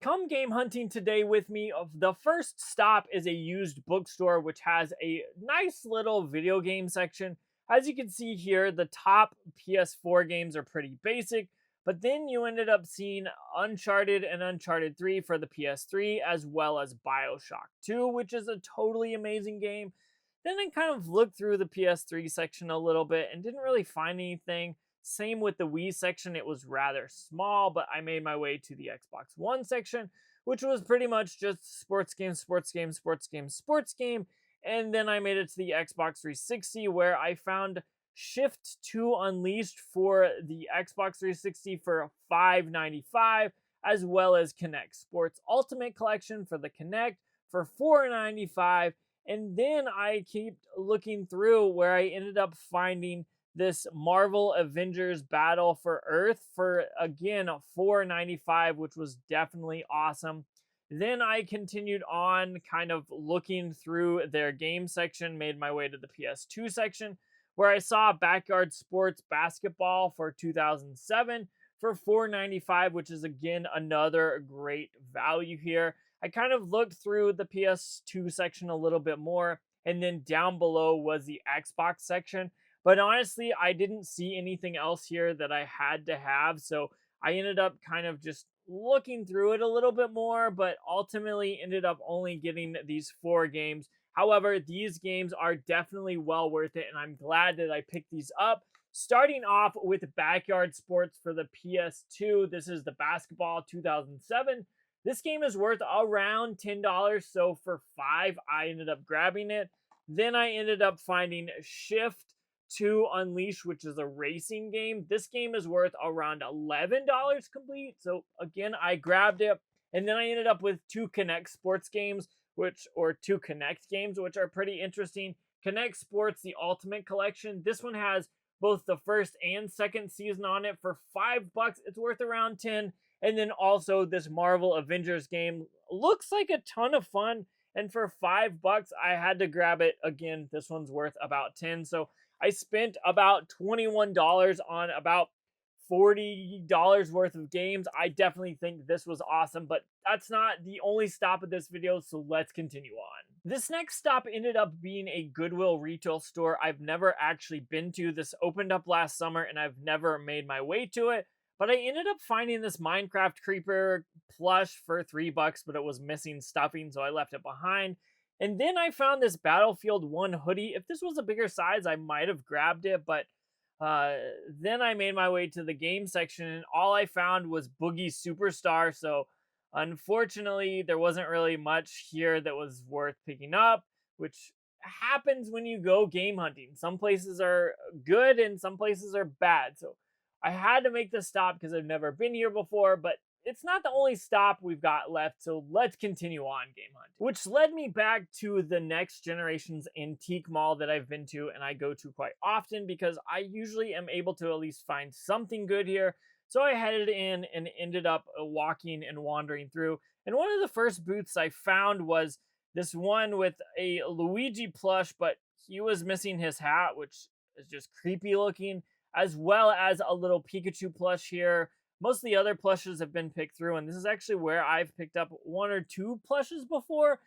Come game hunting today with me. The first stop is a used bookstore, which has a nice little video game section. As you can see here, the top PS4 games are pretty basic, but then you ended up seeing Uncharted and Uncharted 3 for the PS3, as well as Bioshock 2, which is a totally amazing game. Then I kind of looked through the PS3 section a little bit and didn't really find anything. Same with the Wii section, it was rather small, but I made my way to the Xbox One section, which was pretty much just sports game, sports game, sports game, sports game. And then I made it to the Xbox 360 where I found Shift 2 Unleashed for the Xbox 360 for $5.95, as well as Kinect Sports Ultimate Collection for the Kinect for $4.95. And then I keep looking through where I ended up finding this Marvel Avengers Battle for Earth for again $4.95, which was definitely awesome. Then I continued on kind of looking through their game section, made my way to the PS2 section where I saw Backyard Sports Basketball for 2007 for $4.95, which is again another great value here. I kind of looked through the PS2 section a little bit more, and then down below was the Xbox section. But honestly, I didn't see anything else here that I had to have. So I ended up kind of just looking through it a little bit more, but ultimately ended up only getting these four games. However, these games are definitely well worth it, and I'm glad that I picked these up. Starting off with Backyard Sports for the PS2, this is the basketball 2007. This game is worth around $10, so for 5 I ended up grabbing it. Then I ended up finding Shift 2 Unleashed, which is a racing game. This game is worth around $11 complete, so again I grabbed it. And then I ended up with two Kinect Sports games, two Kinect games, which are pretty interesting. Kinect Sports, the Ultimate Collection. This one has both the first and second season on it for $5. It's worth around 10. And then also this Marvel Avengers game looks like a ton of fun. And for $5, I had to grab it. Again, this one's worth about 10. So I spent about $21 on about $40 worth of games. I definitely think this was awesome, but that's not the only stop of this video, so let's continue on. This next stop ended up being a Goodwill retail store I've never actually been to. This opened up last summer and I've never made my way to it, but I ended up finding this Minecraft Creeper plush for $3, but it was missing stuffing, so I left it behind. And then I found this Battlefield 1 hoodie. If this was a bigger size, I might have grabbed it, but uh, then I made my way to the game section, and all I found was Boogie Superstar. So unfortunately, there wasn't really much here that was worth picking up, which happens when you go game hunting. Some places are good and some places are bad. So I had to make this stop because I've never been here before, but it's not the only stop we've got left, so let's continue on game hunting. Which led me back to the next generation's antique mall that I've been to and I go to quite often because I usually am able to at least find something good here. So I headed in and ended up walking and wandering through. And one of the first booths I found was this one with a Luigi plush, but he was missing his hat, which is just creepy looking, as well as a little Pikachu plush here. Most of the other plushes have been picked through, and this is actually where I've picked up one or two plushes before.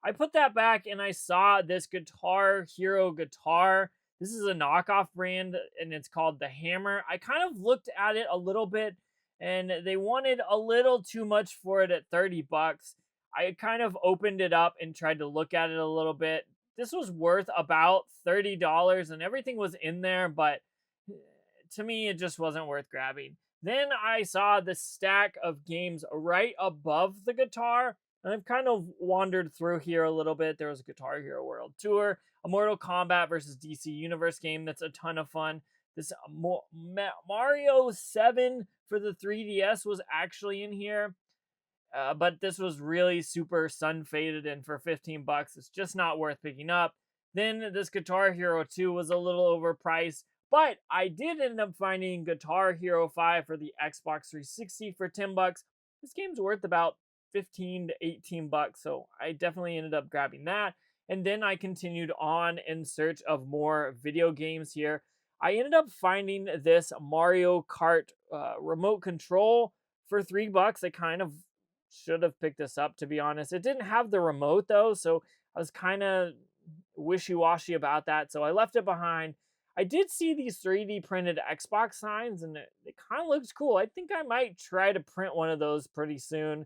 I put that back and I saw this Guitar Hero guitar. This is a knockoff brand and it's called the Hammer. I kind of looked at it a little bit and they wanted a little too much for it at $30. I kind of opened it up and tried to look at it a little bit. This was worth about $30 and everything was in there, but to me, it just wasn't worth grabbing. Then I saw the stack of games right above the guitar, and I've kind of wandered through here a little bit. There was a Guitar Hero World Tour, a Mortal Kombat versus DC Universe game that's a ton of fun. This Mario 7 for the 3DS was actually in here, but this was really super sun faded, and for $15, it's just not worth picking up. Then this Guitar Hero 2 was a little overpriced, but I did end up finding Guitar Hero 5 for the Xbox 360 for $10. This game's worth about 15 to $18, so I definitely ended up grabbing that. And then I continued on in search of more video games here. I ended up finding this Mario Kart remote control for $3. I kind of should have picked this up, to be honest. It didn't have the remote though, so I was kind of wishy-washy about that, so I left it behind. I did see these 3D printed Xbox signs, and it kind of looks cool. I think I might try to print one of those pretty soon.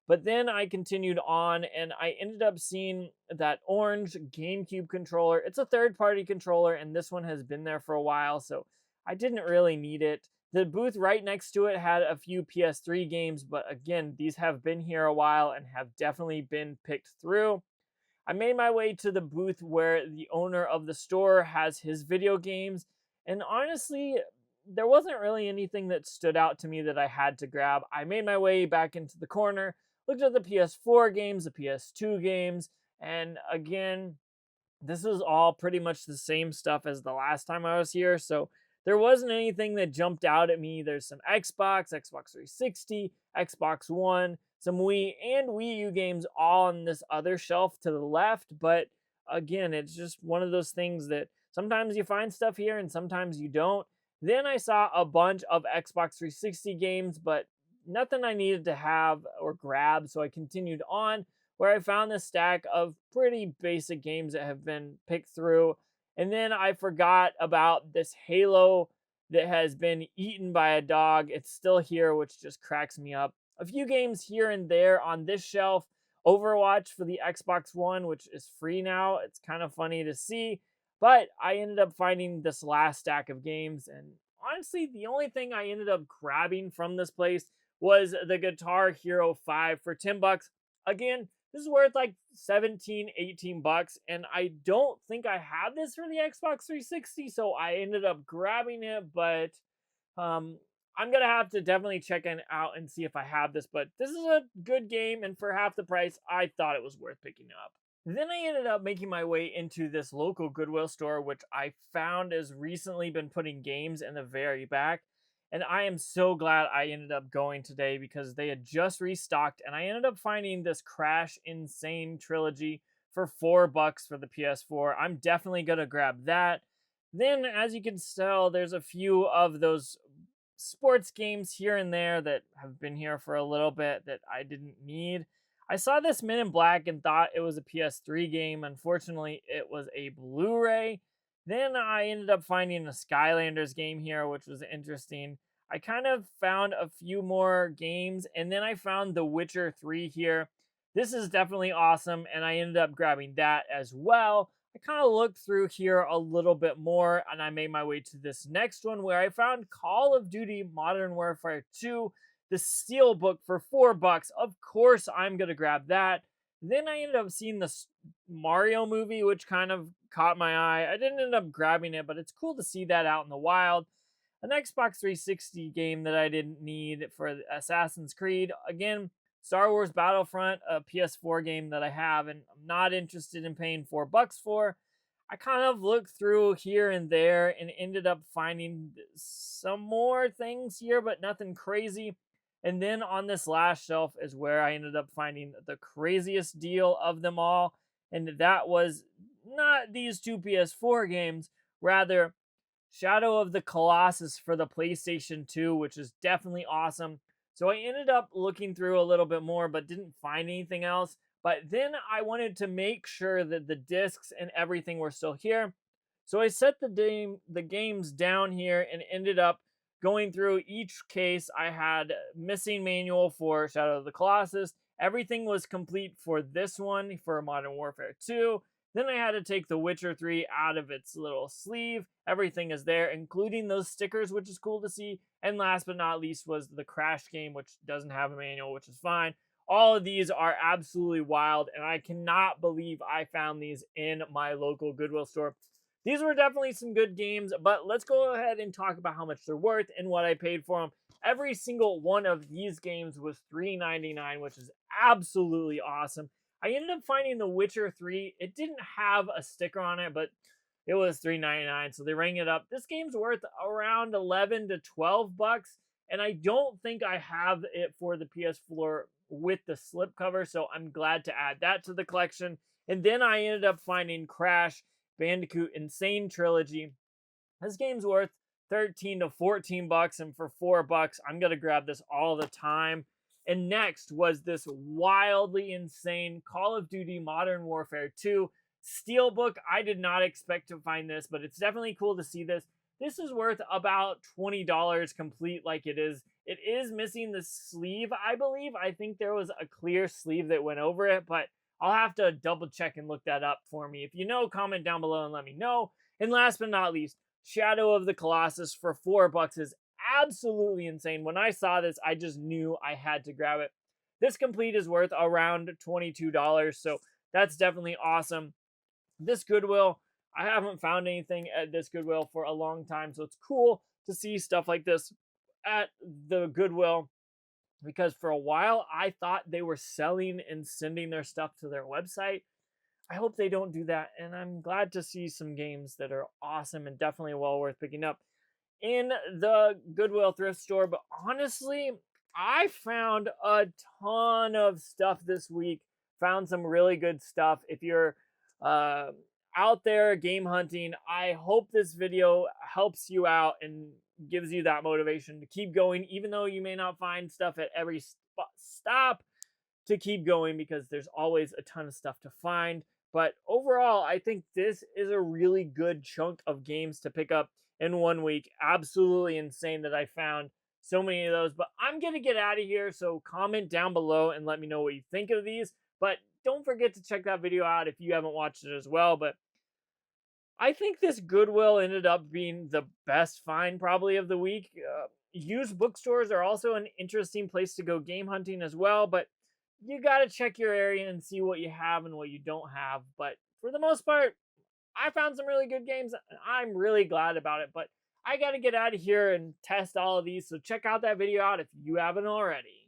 But then I continued on and I ended up seeing that orange GameCube controller. It's a third party controller, and this one has been there for a while, so I didn't really need it. The booth right next to it had a few PS3 games, but again, these have been here a while and have definitely been picked through. I made my way to the booth where the owner of the store has his video games, and honestly, there wasn't really anything that stood out to me that I had to grab. I made my way back into the corner, looked at the PS4 games, the PS2 games, and again, this is all pretty much the same stuff as the last time I was here. So there wasn't anything that jumped out at me. There's some Xbox 360, Xbox One, some Wii, and Wii U games all on this other shelf to the left. But again, it's just one of those things that sometimes you find stuff here and sometimes you don't. Then I saw a bunch of Xbox 360 games, but nothing I needed to have or grab. So I continued on where I found this stack of pretty basic games that have been picked through. And then I forgot about this Halo that has been eaten by a dog. It's still here, which just cracks me up. A few games here and there on this shelf. Overwatch for the Xbox One, which is free now. It's kind of funny to see. But I ended up finding this last stack of games. And honestly, the only thing I ended up grabbing from this place was the Guitar Hero 5 for 10 bucks. Again, this is worth like 17, 18 bucks, and I don't think I have this for the Xbox 360, so I ended up grabbing it, but I'm gonna have to definitely check it out and see if I have this, but this is a good game, and for half the price, I thought it was worth picking up. Then I ended up making my way into this local Goodwill store, which I found has recently been putting games in the very back. And I am so glad I ended up going today because they had just restocked, and I ended up finding this Crash Insane trilogy for $4 for the PS4. I'm definitely gonna grab that. Then, as you can tell, there's a few of those sports games here and there that have been here for a little bit that I didn't need. I saw this Men in Black and thought it was a PS3 game. Unfortunately, it was a Blu-ray. Then I ended up finding a Skylanders game here, which was interesting. I kind of found a few more games, and then I found The Witcher 3 here. This is definitely awesome, and I ended up grabbing that as well. I kind of looked through here a little bit more, and I made my way to this next one where I found Call of Duty Modern Warfare 2, the Steelbook for $4. Of course, I'm going to grab that. Then I ended up seeing the Mario movie, which kind of caught my eye. I didn't end up grabbing it, but it's cool to see that out in the wild. An Xbox 360 game that I didn't need for Assassin's Creed. Again, Star Wars Battlefront, a PS4 game that I have and I'm not interested in paying $4 for. I kind of looked through here and there and ended up finding some more things here, but nothing crazy. And then on this last shelf is where I ended up finding the craziest deal of them all. And that was not these two PS4 games, rather Shadow of the Colossus for the PlayStation 2, which is definitely awesome. So I ended up looking through a little bit more, but didn't find anything else. But then I wanted to make sure that the discs and everything were still here. So I set the games down here and ended up going through each case. I had missing manual for Shadow of the Colossus. Everything was complete for this one, for Modern Warfare 2. Then I had to take The Witcher 3 out of its little sleeve. Everything is there, including those stickers, which is cool to see. And last but not least was the Crash game, which doesn't have a manual, which is fine. All of these are absolutely wild, and I cannot believe I found these in my local Goodwill store. These were definitely some good games, but let's go ahead and talk about how much they're worth and what I paid for them. Every single one of these games was $3.99, which is absolutely awesome. I ended up finding The Witcher 3. It didn't have a sticker on it, but it was $3.99, so they rang it up. This game's worth around 11 to 12 bucks, and I don't think I have it for the PS4 with the slipcover, so I'm glad to add that to the collection. And then I ended up finding Crash Bandicoot Insane Trilogy. This game's worth 13 to 14 bucks, and for $4, I'm gonna grab this all the time. And next was this wildly insane Call of Duty Modern Warfare 2 Steelbook. I did not expect to find this, but it's definitely cool to see this. This is worth about $20 complete like it is. It is missing the sleeve, I believe. I think there was a clear sleeve that went over it, but I'll have to double check and look that up for me. If you know, comment down below and let me know. And last but not least, Shadow of the Colossus for $4 is absolutely insane. When I saw this, I just knew I had to grab it. This complete is worth around $22, so that's definitely awesome. This Goodwill, I haven't found anything at this Goodwill for a long time, so it's cool to see stuff like this at the Goodwill, because for a while I thought they were selling and sending their stuff to their website. I hope they don't do that, and I'm glad to see some games that are awesome and definitely well worth picking up in the Goodwill thrift store. But honestly, I found a ton of stuff this week. Found some really good stuff. If you're uh, out there game hunting, I hope this video helps you out and gives you that motivation to keep going, even though you may not find stuff at every stop, to keep going, because there's always a ton of stuff to find. But overall, I think this is a really good chunk of games to pick up in 1 week. Absolutely insane that I found so many of those. But I'm going to get out of here, so comment down below and let me know what you think of these. But don't forget to check that video out if you haven't watched it as well. But I think this Goodwill ended up being the best find probably of the week. Used bookstores are also an interesting place to go game hunting as well, but you got to check your area and see what you have and what you don't have. But for the most part, I found some really good games. I'm really glad about it, but I got to get out of here and test all of these. So check out that video out if you haven't already.